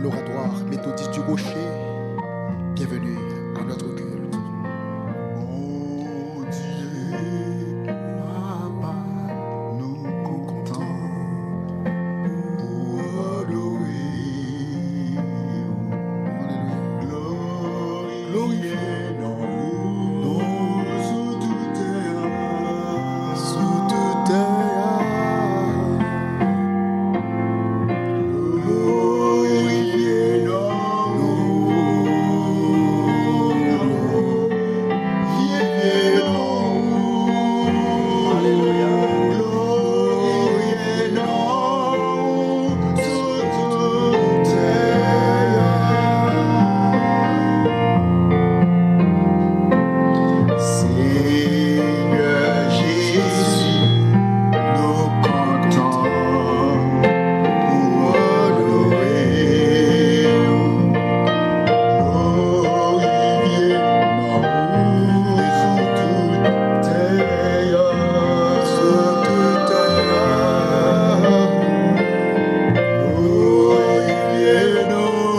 l'oratoire méthodiste du Rocher. Bienvenue à notre culte. Mon Dieu, Papa, nous comptons pour adorer. Glorifier nous sous toute terre. Sous toute terre. Glorifier Seigneur Jésus, nous comptons pour adorer. Glorifier nous sous toute terre. Sous toute terre. Glorifier nous.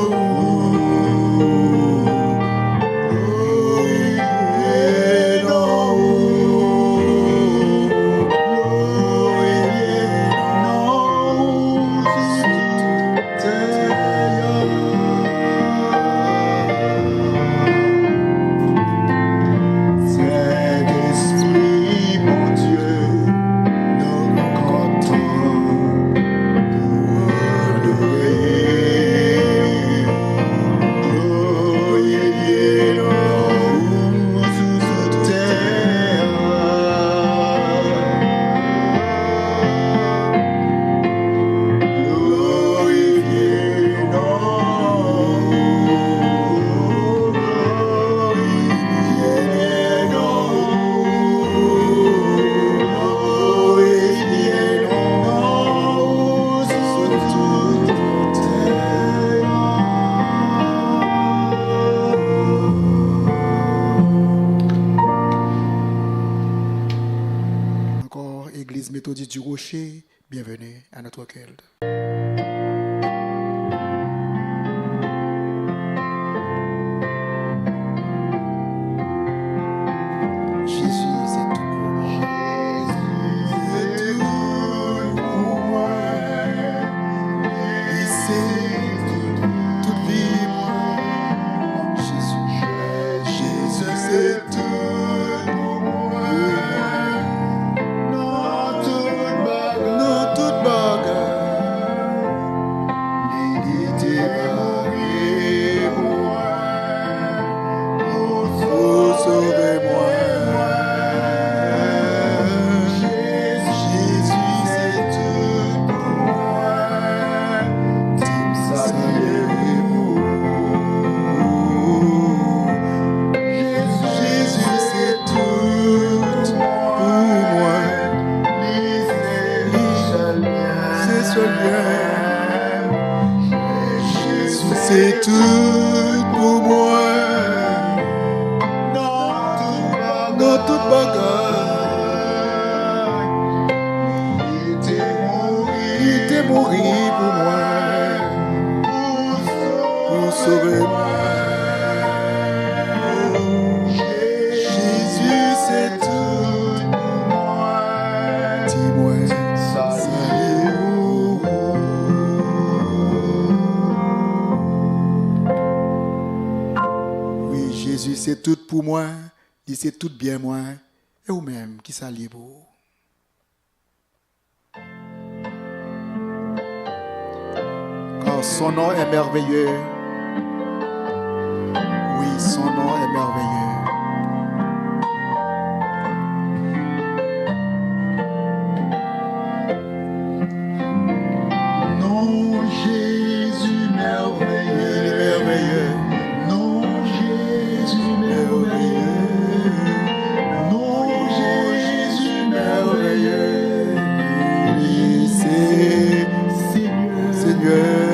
Saint-Esprit, mon Dieu, nous comptons pour adorer. Glorifier nous sous toute terre. Glorifier Encore Église méthodiste du Rocher. Bienvenue à notre culte. Jésus, c'est tout pour moi. Il sait toute vie, moi. Jésus, Jésus, c'est tout pour moi. Dans toute bagarre, dans toute bagarre, il était mort pour moi. oh, sauvez-moi. Jésus, c'est tout pour moi. Saviez-vous? Jésus, c'est tout pour moi. C'est seul bien. Jésus, c'est tout pour moi. Dans toute bagarre, il était mort pour moi, pour sauver moi. Jésus, c'est tout pour moi. Dis-moi, salut. Oui, Jésus, c'est tout pour moi. Il c'est tout bien moi. Et vous-même, qui s'allie pour. Car son nom est merveilleux. Oui, son nom est merveilleux. Non, Jésus merveilleux. Il est merveilleux. Non, Jésus merveilleux. Non, Jésus merveilleux. Oui, c'est Seigneur. Seigneur.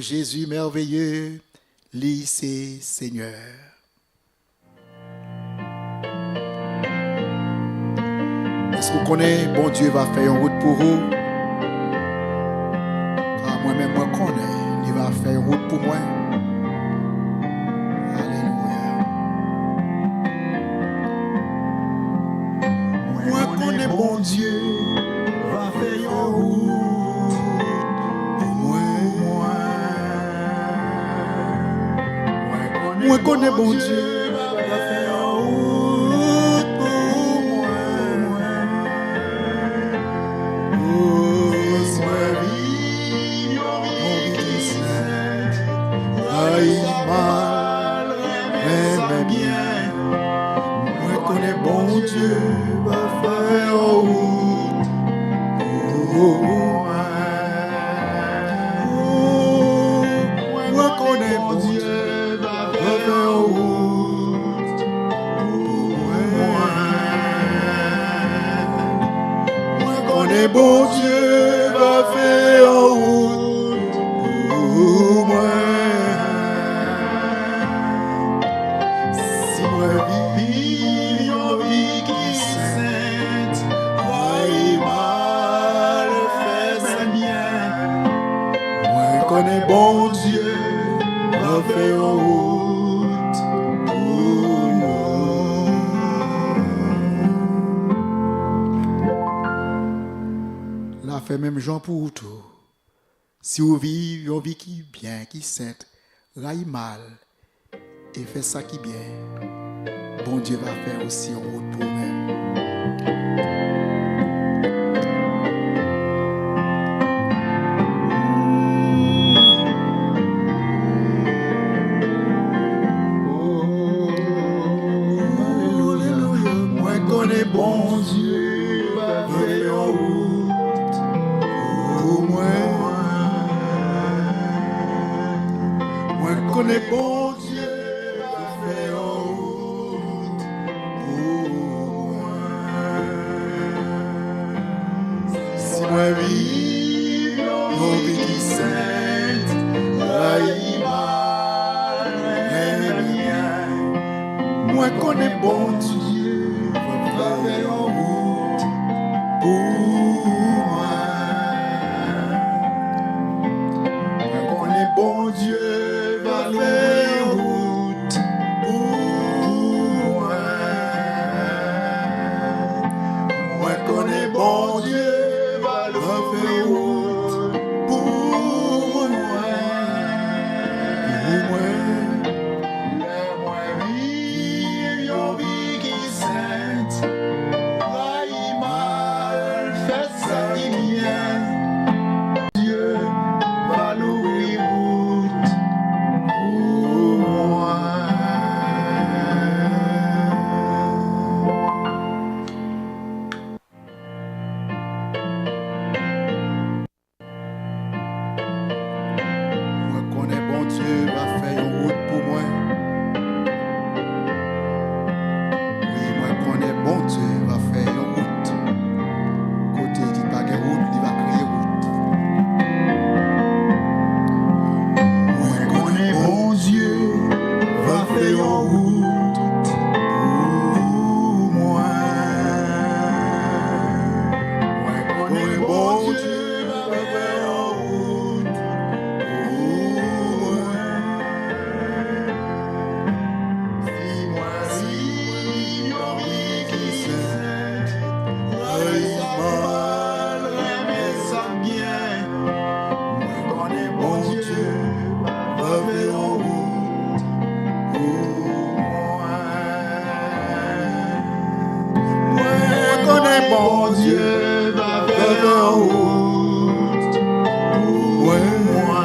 Jésus merveilleux, lycée Seigneur. Est-ce que vous connaissez, bon Dieu va faire une route pour vous? Car moi-même, moi connais, il va faire une route pour moi. Alléluia. Moi connais, bon Dieu va faire une route. Moi connais bon Dieu, va faire en route pour moi. Oh, sois vie, aïe mal, même bien. Moi connais bon Dieu, va faire en route pour moi. Moi connais bon Dieu. Bon Dieu va faire en route pour moi. Si moi vis en vie qui sainte, aïe mal fait bien. Moi connais bon Dieu va faire en route pour moi. La fait même Jean pour tout. Si vous vivez une vie qui bien, qui sainte, raille mal et fait ça qui bien, bon Dieu va faire aussi en route pour vous-même. Moi connais bon Dieu va faire en route pour moi. Moi connais bon Dieu va faire en route pour moi. Si moi vis en vie qui sainte, aïe mal, bien. Moi connais bon Dieu va faire en route pour moi. Moi connais bon Dieu va faire en route pour moi. Moi connais bon Dieu va faire en route pour moi. Moi vivre une vie qui sainte, Dieu va faire en route pour moi.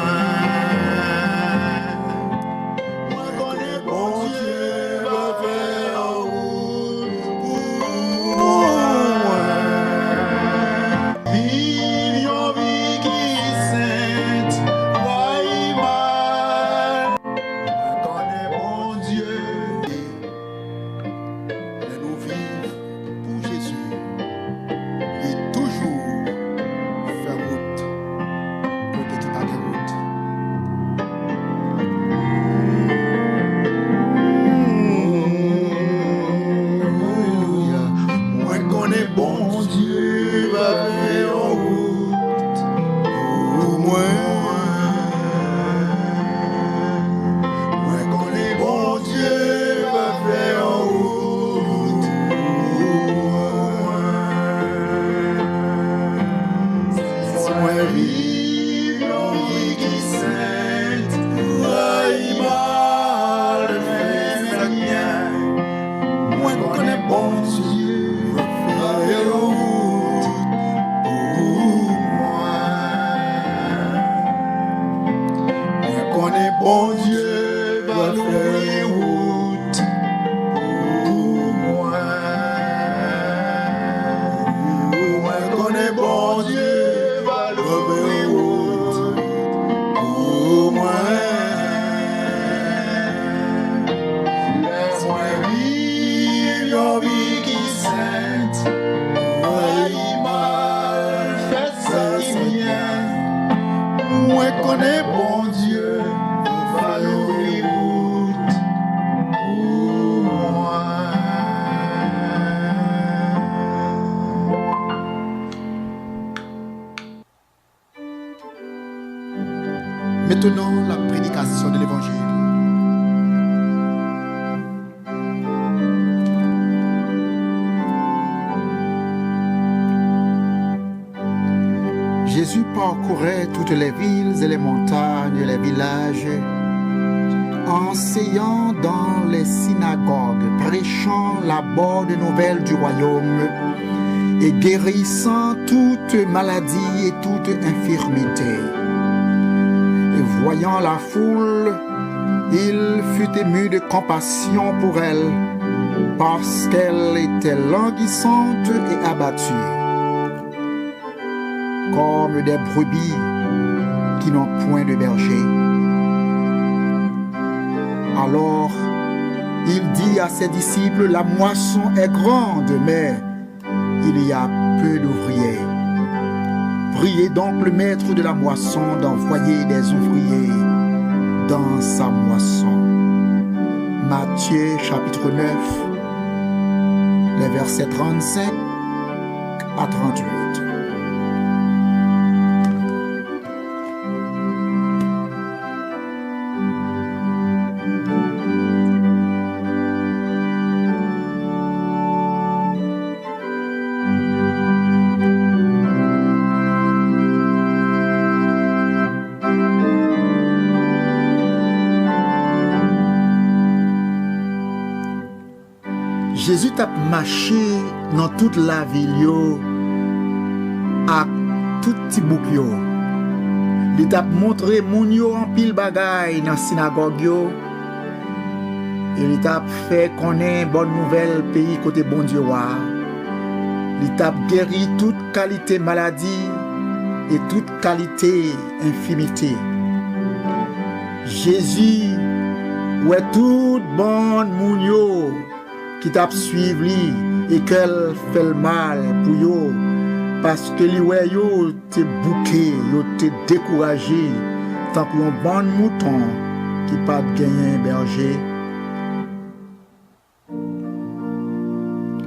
Moi connais bon Dieu va faire en route pour moi. Vive une vie qui sainte, vaille mal. Moi connais bon Dieu. Mais nous vivons pour Jésus. Et toujours faire route pour que tu pas de route. Moi connais bon Dieu va faire en route pour moi. Moi connais bon Dieu va faire en route pour moi. Si moi vive une vie qui sainte, aïe mal fait sa bien. Moi connais bon Dieu va faire en route pour moi. Moi connais bon Dieu va faire en route pour moi. Moi connais bon Dieu va faire en route pour moi. Laisse-moi vivre une vie qui sainte, aïe mal, fais ça si bien. Moi connais bon Dieu, va l'ouvrir route pour moi. Maintenant, la prédication de l'évangile. Jésus parcourait toutes les villes et les montagnes et les villages, enseignant dans les synagogues, prêchant la bonne nouvelle du royaume et guérissant toute maladie et toute infirmité. Et voyant la foule, il fut ému de compassion pour elle, parce qu'elle était languissante et abattue, comme des brebis qui n'ont point de berger. Alors, il dit à ses disciples, la moisson est grande, mais il y a peu d'ouvriers. Priez donc le maître de la moisson d'envoyer des ouvriers dans sa moisson. Matthieu chapitre 9, les versets 35 à 38. Jésus t'a marché dans toute la ville yo, à tout petit bouc yo. Il t'a montré moun yo en pile bagay dans synagogue yo. Il t'a fait connaître bonne nouvelle pays côté bon Dieu wa. Il t'a guéri toute qualité maladie et toute qualité infirmité. Jésus ouais toute bonne moun yo qui t'a suivi li et qu'elle fait le mal pour yo parce que li ouais yo te bouqué, yo te découragé tant que un bon mouton qui pas gagner berger.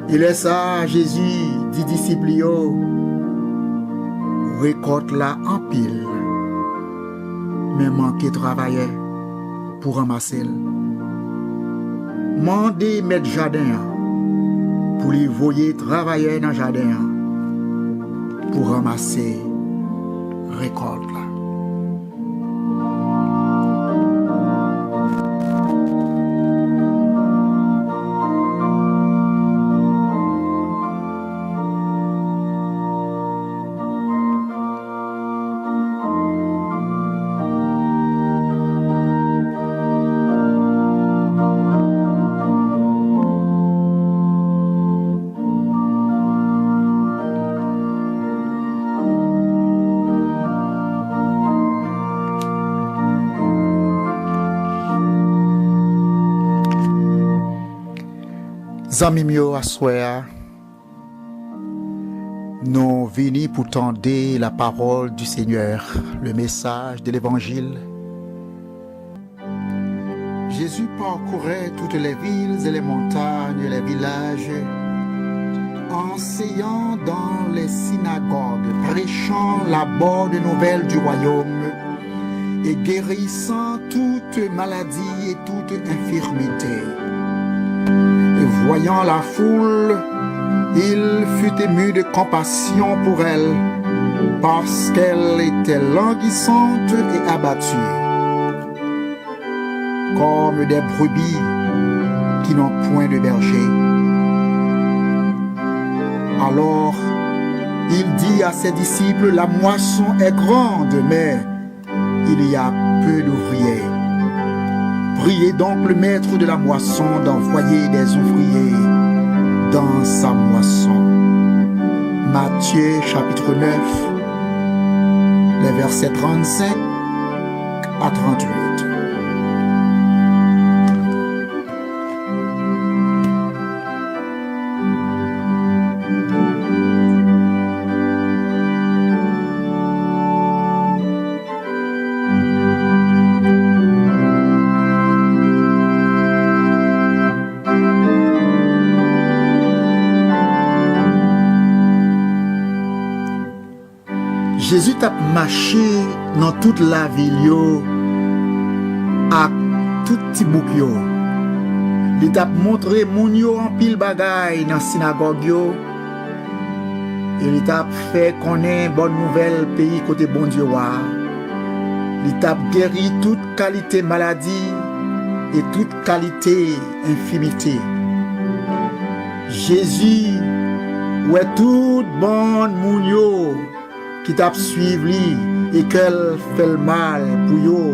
Il est ça Jésus dit disciples yo récolte là en pile mais manquer travailler pour ramasser. Mandez mettre jardin pour les voyer travailler dans le jardin pour ramasser récolte là. Zami mio assoya, nous venons pour tendre la parole du Seigneur, le message de l'Évangile. Jésus parcourait toutes les villes et les montagnes et les villages, enseignant dans les synagogues, prêchant la bonne nouvelle du royaume et guérissant toute maladie et toute infirmité. Et voyant la foule, il fut ému de compassion pour elle, parce qu'elle était languissante et abattue, comme des brebis qui n'ont point de berger. Alors, il dit à ses disciples, la moisson est grande, mais il y a peu d'ouvriers. Priez donc le maître de la moisson d'envoyer des ouvriers dans sa moisson. Matthieu chapitre 9, les versets 35 à 38. Jésus t'a marché dans toute la ville à tout petit bouc yo. Il t'a montré moun yo en pile bagay dans synagogue yo. Il t'a fait connaître bonne nouvelle pays côté bon Dieu wa. Il t'a guéri toute qualité maladie et toute qualité infirmité. Jésus ouais toute bonne moun yo qui t'a suivi li et qu'elle fait le mal pour yo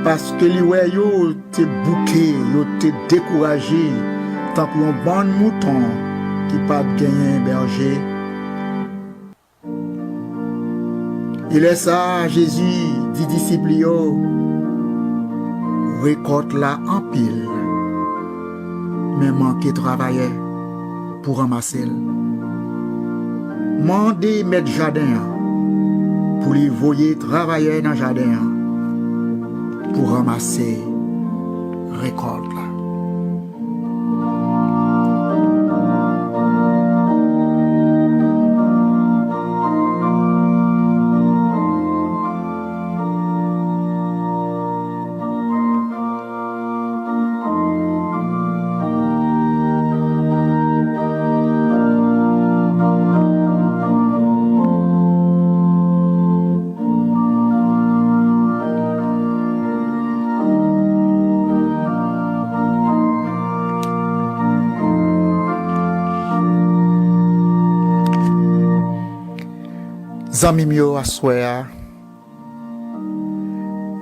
parce que li ouais yo te bouqué, yo te découragé tant que un bon mouton qui pas gagner berger. Il est ça Jésus dit disciples yo récolte la en pile mais manquer travailler pour ramasser. Mandez mettre jardin pour les voyer travailler dans le jardin pour ramasser récolte. Zami mio assoya,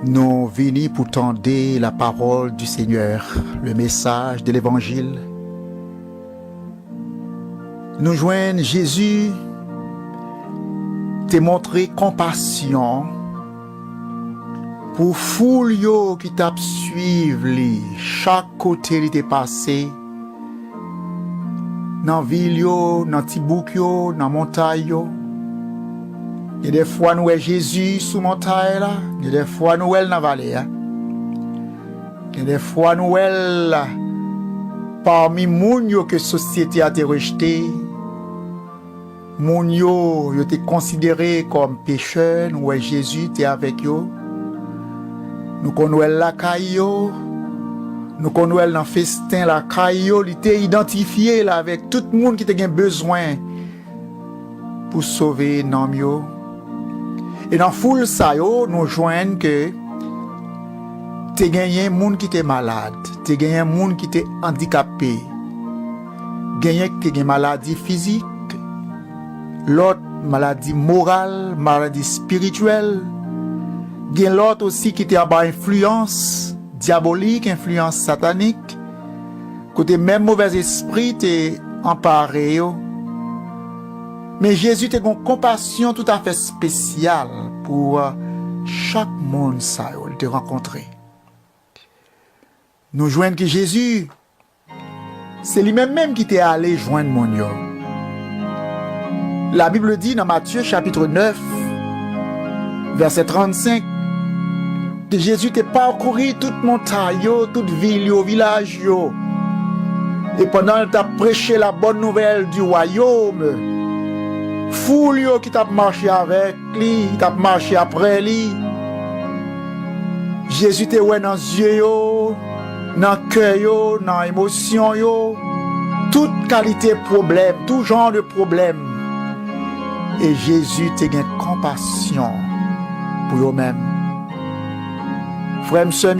nous venons pour tendre la parole du Seigneur, le message de l'Évangile. Nous joignons Jésus, te montrer compassion pour foule yo qui t'a suivre li, chaque côté il était passé, dans ville yo, dans Tibouk yo, dans montagne yo. Il y a des fois nous voyons Jésus sous montagne là, il y a des fois nous voyons dans la vallée. Il y a des fois nous voyons parmi moun yo que société a été rejeté, moun yo te considéré comme pécheur, nous voyons Jésus était avec yo. Nous connaissons la caillou, nous connaissons dans festin la caillou, il était identifié là avec tout le monde qui a besoin pour sauver nom yo. Et dans foule ça yo, nous joignons que te gagné monde qui était malade, te gagné monde qui était handicapé, gagné qui était maladie physique, l'autre maladie morale, maladie spirituelle, gagné l'autre aussi qui était en bas influence diabolique, influence satanique, côté même mauvais esprit te emparé yo. Mais Jésus a une compassion tout à fait spéciale pour chaque monde ça il te rencontré. Nous joignons que Jésus c'est lui-même qui t'est allé joindre mon yo. La Bible dit dans Matthieu chapitre 9, verset 35, que Jésus t'a parcouru toute montagne, toute ville, village. Et pendant qu'il t'a prêché la bonne nouvelle du royaume, foule qui t'a marché avec lui, t'a marché après lui. Jésus t'a ouais dans les yeux, dans le cœur, dans l'émotion, toute qualité de problème, tout genre de problème. Et Jésus t'a eu compassion pour eux-mêmes. Frères et sœurs,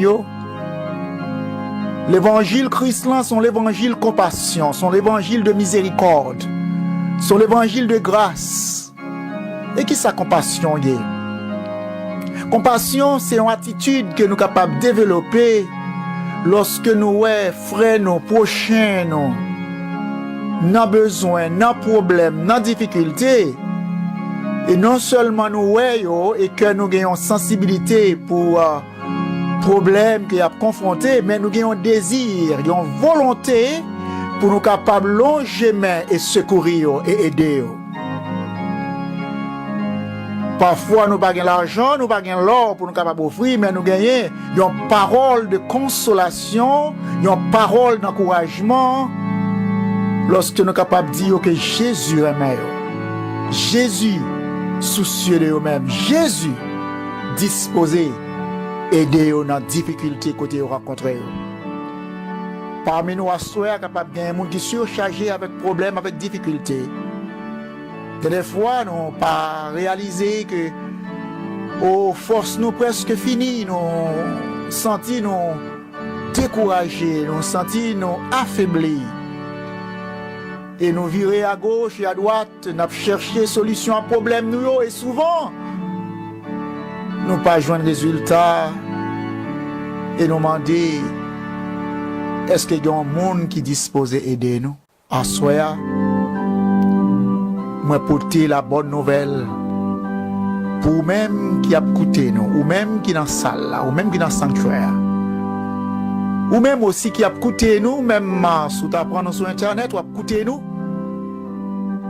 l'évangile chrétien sont l'évangile compassion, sont l'évangile de miséricorde, sont l'évangile de grâce. Et qui sa compassion est? Compassion, c'est une attitude que nous sommes capables de développer lorsque nous frères, nos prochains, nos besoins, nos problèmes, nos difficultés. Et non seulement nous voyons et que nous ayons sensibilité pour problèmes qui a confronté, mais nous ayons désir, nous avons volonté pour nous capables de longer main et secourir et aider. Parfois nous n'avons pas l'argent, nous n'avons pas l'or pour nous capables d'offrir, mais nous gagnons une parole de consolation, une parole d'encouragement lorsque nous sommes capables de dire que Jésus est meilleur. Jésus soucieux de eux-mêmes. Jésus disposé aider dans la difficulté que vous rencontrez. Parmi nous, à soi, capable de gagner des gens qui sont surchargés avec problèmes, avec difficultés. Des fois, nous n'avons pas réalisé que aux forces nous presque finies, nous sentons nous découragés, nous sentons nous affaiblis. Et nous virer à gauche et à droite, nous chercher solution à problème nous et souvent nous pas joindre résultat et nous demander est-ce qu'il y a un monde qui dispose d'aider nous? En soi, moi porter la bonne nouvelle pour même qui a écouté nous, ou même qui dans la salle là, ou même qui dans le sanctuaire. Ou même aussi qui a écouté nous, même si tu apprends sur internet, ou a écouté nous.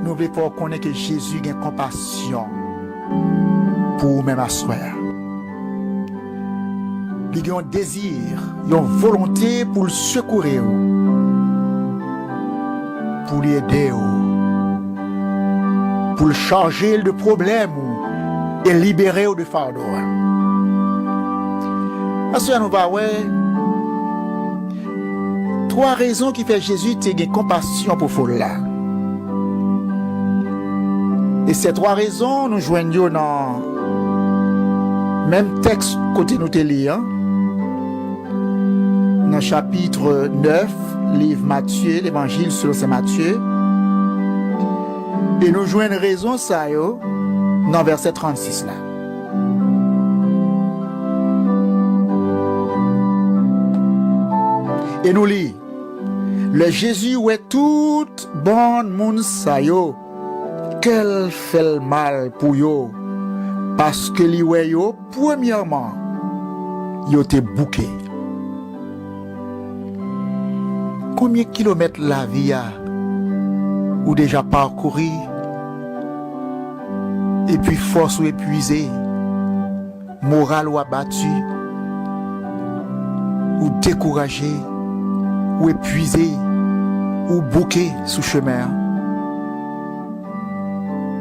Nous voulons connaître que Jésus a compassion pour même asseoir. Il a un désir, il a une volonté pour le secourir, pour l'aider, pour le charger de problèmes et libérer de fardeau. Asseoir nous va trois raisons qui fait Jésus ait compassion pour foule là. Et ces trois raisons, nous joignons dans le même texte côté nous te lire. Dans le chapitre 9, livre Matthieu, l'évangile selon saint Matthieu. Et nous joignons raison ça dans verset 36 là. Et nous lisons. Le Jésus est toute bonne moun sa yo. Quel fait le mal pour yo parce que li wè yo premièrement yo te bouqué. Combien de kilomètres la vie a ou déjà parcouru et puis force ou épuisée, morale ou abattu ou découragé ou épuisé ou bouqué sous chemin.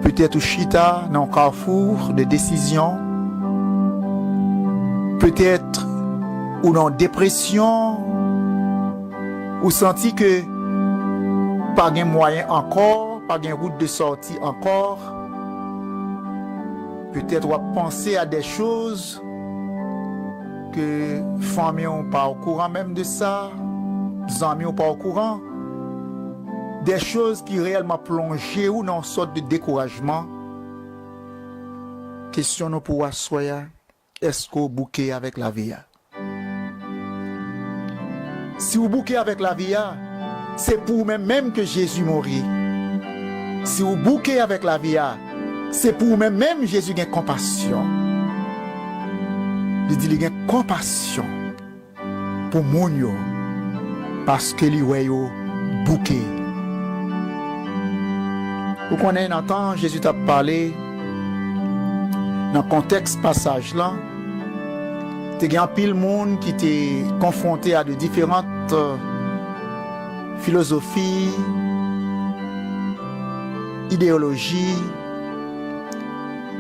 Peut-être au chita dans un carrefour de décision. Peut-être ou dans dépression. Ou senti que pas de moyen encore, pas de route de sortie encore. Peut-être ou penser à des choses que famille n'ont pas au courant même de ça, amis n'ont pas au courant. Des choses qui réellement plongent ou dans une sorte de découragement. Question nous pour assoyer, est-ce qu'on bouquet avec la vie? Si vous bouquez avec la vie, c'est pour même que Jésus mourit. Si vous bouquez avec la vie, c'est pour même Jésus a compassion. Il dit qu'il a compassion pour mon yo parce que lui ouais bouquet. Vous connaissez, entend Jésus t'a parlé dans le contexte passage là. Il y a un pile monde qui était confronté à de différentes philosophies, idéologies.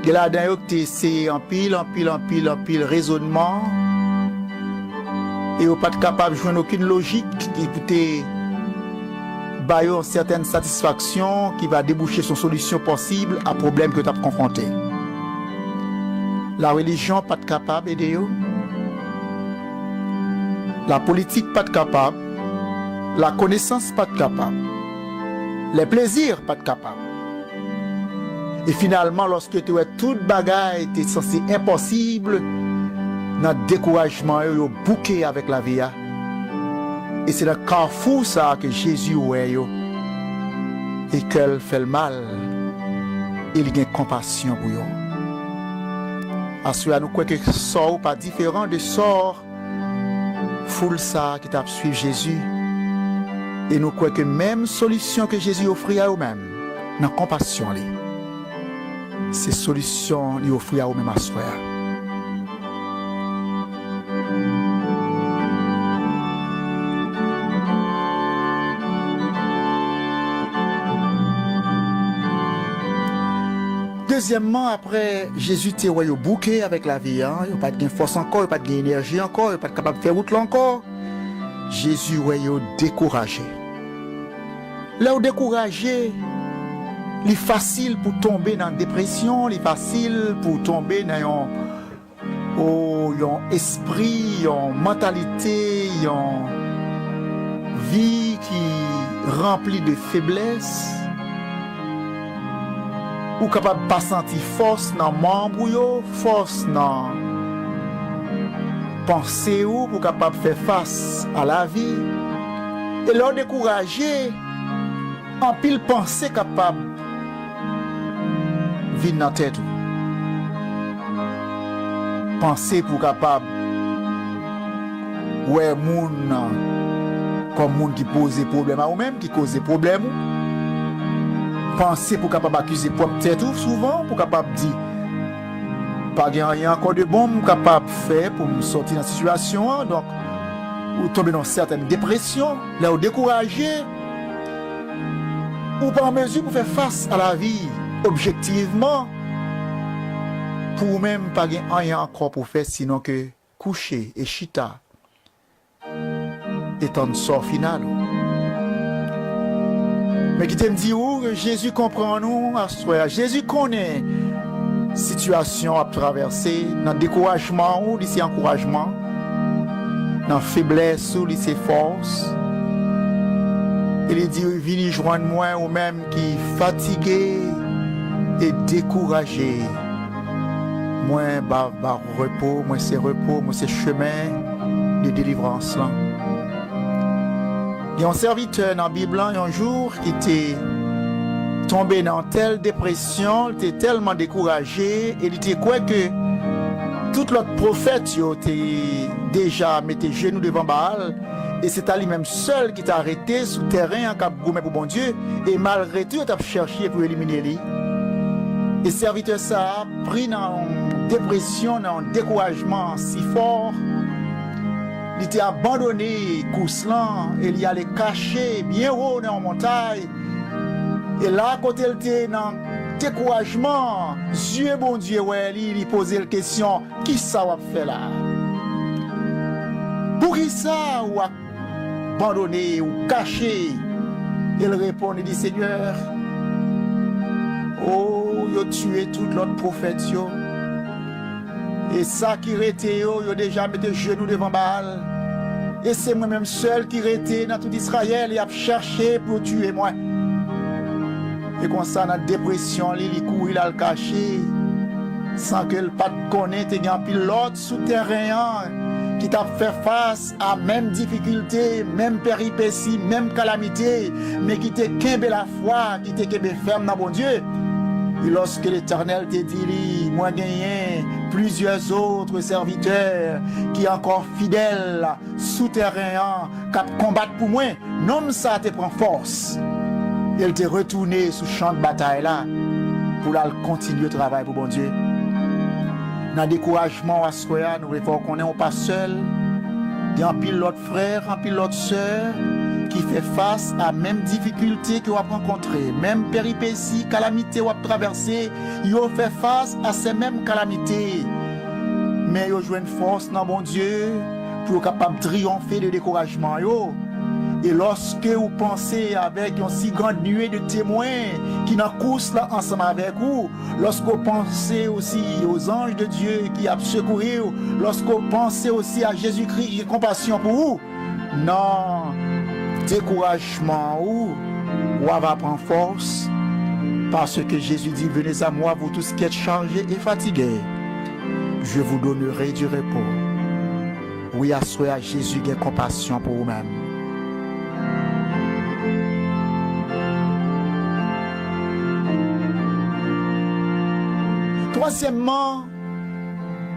Il y a là-dedans qui essayé en pile raisonnement. Et vous n'êtes pas capable de joindre aucune logique qui peut bailler une certaine satisfaction qui va déboucher sur solution possible à problème que tu as confronté. La religion pas capable d'aider. La politique pas capable. La connaissance pas capable. Les plaisirs pas capable. Et finalement, lorsque tu as toute bagaille était censé impossible, notre découragement est bouqué avec la vie. Et c'est le carrefour ça que Jésus est et qu'elle fait le mal. Il a compassion pour eux. Assurez nous quoi que sort pas différent de sort foule ça qui t'a suivi Jésus. Et nous croyons que même solution que Jésus offrit à eux-mêmes, dans la compassion, ces solutions lui offrit à eux-mêmes à soi. Deuxièmement, après Jésus était au bouquet avec la vie, il n'y a pas de force encore, il n'y a pas d'énergie encore, il n'y a pas de capable de faire route là encore. Jésus est découragé. Là où découragé, il est facile pour tomber dans la dépression, il est facile pour tomber dans un esprit, une mentalité, une vie qui remplie de faiblesse. Ou capable de pas sentir force dans membre, force dans pensée ou pour capable faire face à la vie. Et leur décourager, en pile pensée capable vide dans la tête. Penser pour capable ouais moun comme moun qui pose des problèmes à eux-mêmes, qui cause des problèmes. Penser pour capable accuser propre tête souvent pour capable dire pas rien encore de bon capable faire pour me sortir dans la situation donc ou tomber dans certaines dépressions là ou décourager ou pas en mesure pour faire face à la vie objectivement pour même pas rien encore pour faire sinon que coucher et chita étant le sort final. Mais qui te dit où Jésus comprend nous, Jésus connaît la situation à traverser, dans le découragement ou dans encouragement, dans la faiblesse ou dans ses forces. Il dit, venez joindre moi ou même qui fatigué et découragé. Moi, repos, moi c'est chemin de délivrance là. Il y a un serviteur dans la Bible un jour qui était tombé dans telle dépression, il était tellement découragé, et il était quoi que tout l'autre prophète était déjà mis les genoux devant Baal, et c'est à lui-même seul qui t'a arrêté sous terrain en cap gourmet pour bon Dieu, et malgré tout, il a cherché pour éliminer lui. Et serviteur ça a pris dans une dépression, dans un découragement si fort. Il était abandonné, Couslan, et il y allait cacher bien haut dans la montagne. Et là, quand il était dans le découragement, Dieu, bon Dieu, ouais, il posait la question, qui ça va faire là? Pour qui ça ou abandonné ou caché? Il répond, il dit, Seigneur, oh, il a tué tout l'autre prophète, yo. Et ça qui était, il a déjà mis les genoux devant Baal. Et c'est moi-même seul qui était dans tout Israël et a cherché pour tuer moi. Et comme ça, dans la dépression, il court, il a le caché. Sans que le pas connaisse, il y a un pilote souterrain qui t'a fait face à même difficulté, même péripétie, même calamité, mais qui t'a qu'aimé la foi, qui t'a qu'aimé ferme dans bon Dieu. Et lorsque l'Éternel te dit, moi gagné plusieurs autres serviteurs qui encore fidèles, souterrains, qui combattent pour moi, non ça te prend force. Il te retourné sous champ de bataille là pour la continuer le travail pour bon Dieu. Dans le découragement à soi, nous voulons qu'on n'est pas seul. Il y a un pile l'autre frère, un pile l'autre sœur qui fait face à même difficulté que vous avez rencontré, même péripéties, calamités vous avez traversé, ils ont fait face à ces mêmes calamités. Mais ils ont joué une force dans mon Dieu pour être capable de triompher de découragement. Et lorsque vous pensez avec une si grande nuée de témoins qui n'en course là ensemble avec vous, lorsque vous pensez aussi aux anges de Dieu qui a secouru, lorsque vous pensez aussi à Jésus-Christ qui a compassion pour vous, non, découragement ou va prendre force parce que Jésus dit, venez à moi vous tous qui êtes chargés et fatigués, je vous donnerai du repos. Oui, assurez à Jésus qui a compassion pour vous-même. Troisièmement,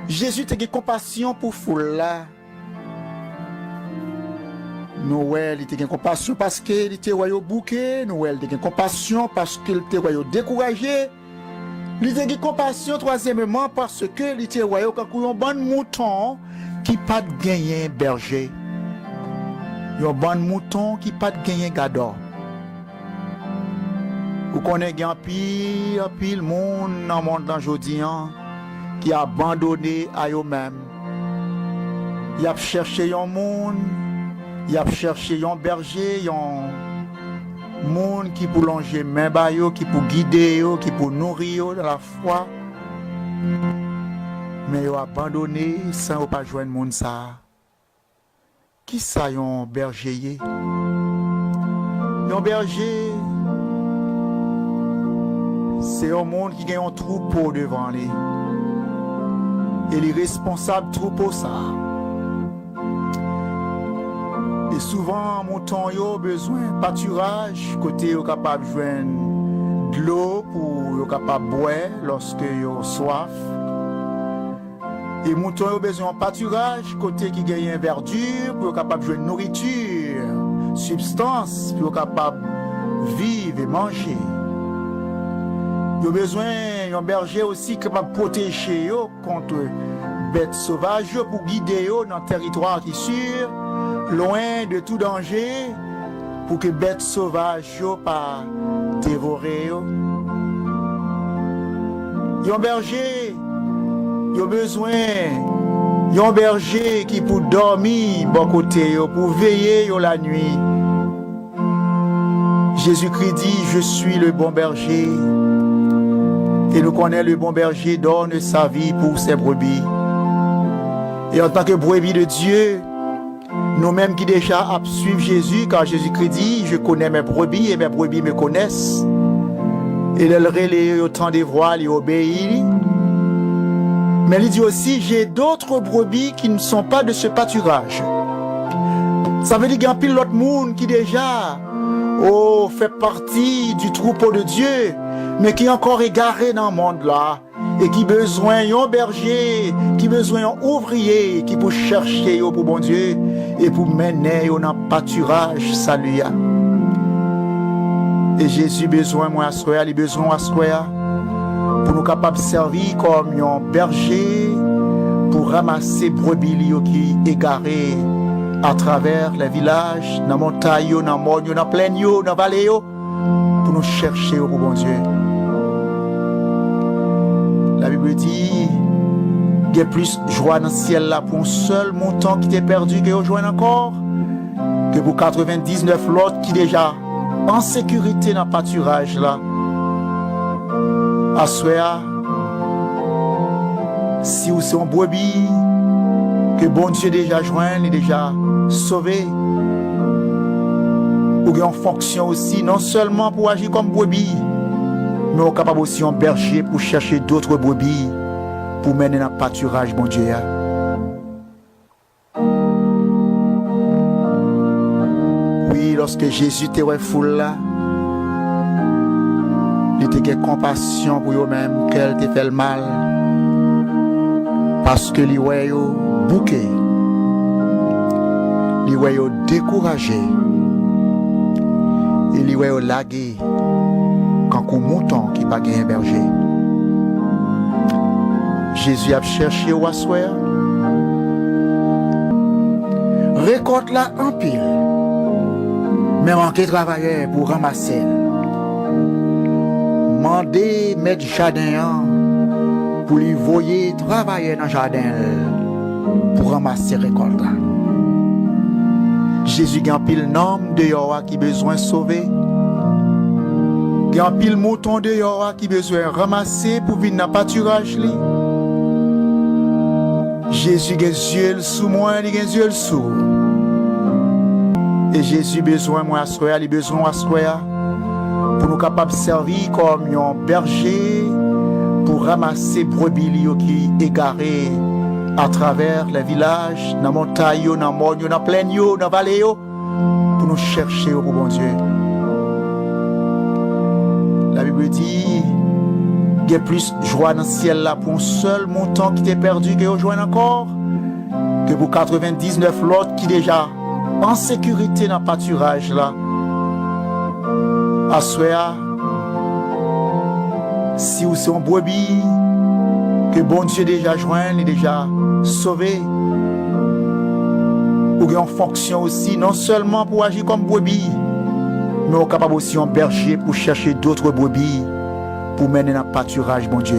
Jésus a compassion pour foule là. Noël, il a compassion parce qu'il était bouquet. Noël, il a compassion parce qu'il était découragé. Il a compassion troisièmement parce qu'il était comme un bon mouton qui n'a pas gagné berger. Un bon mouton qui n'a pas gagné gador. Vous connaissez un pile monde dans le monde d'aujourd'hui qui a abandonné à eux-mêmes. Il a cherché un monde, il a cherché un berger, un monde qui peut longer main bayo, qui peut guider, qui peut nourrir dans la foi. Mais ils ont abandonné sans pas joindre le monde ça. Qui ça un berger? Un berger, c'est un monde qui a un troupeau devant lui. Et les responsables troupeau ça. Et souvent, mouton yo besoin de pâturage, côté yo capable de joindre de l'eau pour yo capable de boire lorsque yo soif. Et mouton yo besoin de pâturage, côté qui gagne verdure pour yo capable de joindre nourriture, substance pour yo capable de vivre et manger. Yo besoin d'un berger aussi capable de protéger yo contre bêtes sauvages pour guider yo dans le territoire qui est sûr, loin de tout danger, pour que bêtes sauvages yo pas dévorer yo. Yon berger, yo besoin yon berger qui pour dormir bon côté yo, pour veiller yo la nuit. Jésus-Christ dit, je suis le bon berger. Et nous connaissons le bon berger donne sa vie pour ses brebis. Et en tant que brebis de Dieu, nous-mêmes qui déjà suivons Jésus, car Jésus-Christ dit, je connais mes brebis et mes brebis me connaissent. Et elle relaie autant des voix, il obéit. Mais il dit aussi, j'ai d'autres brebis qui ne sont pas de ce pâturage. Ça veut dire qu'il y a un pile l'autre monde qui déjà fait partie du troupeau de Dieu, mais qui est encore égaré dans le monde là, et qui besoin d'un berger, qui besoin d'un ouvrier, qui pour chercher pour bon Dieu, et pour mener dans le pâturage, salut. Et Jésus besoin moi à soi, il besoin à soi, pour nous capables de servir comme un berger, pour ramasser brebis qui égarés à travers les villages, dans les montagnes, dans les monts, dans les plaines, dans les vallées, pour nous chercher pour bon Dieu. La Bible dit, il y a plus de joie dans le ciel là pour un seul mouton qui t'est perdu que rejoint encore, que pour 99 l'autre qui déjà en sécurité dans le pâturage là. Assoya, si vous êtes un brebis, que bon Dieu déjà joint, déjà sauvé, ou en fonction aussi, non seulement pour agir comme brebis, mais on est capable aussi en berger pour chercher d'autres brebis pour mener dans le pâturage, bon Dieu. Oui, lorsque Jésus était foule là, il te gen compassion pour eux-mêmes qu'elle te fait le mal. Parce que li wè yo bouqué, li wè yo découragé, et li wè yo lagué quand qu'on mouton qui pas gen berger. Jésus a cherché au assoir, récolte la en pile, mais manqué travailleur pour ramasser. Mandé mettre jardin pour lui voyer travailler dans le jardin pour ramasser récolte. Jésus a pile nom de Yoa qui besoin sauver. Il y a pile mouton de Yoa qui besoin ramasser pour venir dans le pâturage. Jésus a des yeux sous moi, il a des yeux sous. Et Jésus besoin moi assoya, il besoin assoya pour nous capables de servir comme un berger pour ramasser brebis qui égarés à travers les villages, dans les montagnes, dans les monts, dans les plaines, dans les vallées, pour nous chercher au bon Dieu. La Bible dit qu'il y a plus de joie dans le ciel là pour un seul mouton qui t'est perdu que rejoindre encore, que pour 99 l'autre qui déjà en sécurité dans le pâturage là. Assoya, si vous êtes un brebis, que bon Dieu déjà joint, est déjà sauvé, ou en fonction aussi, non seulement pour agir comme brebis, mais on est capable aussi en berger pour chercher d'autres brebis, pour mener dans le pâturage, bon Dieu.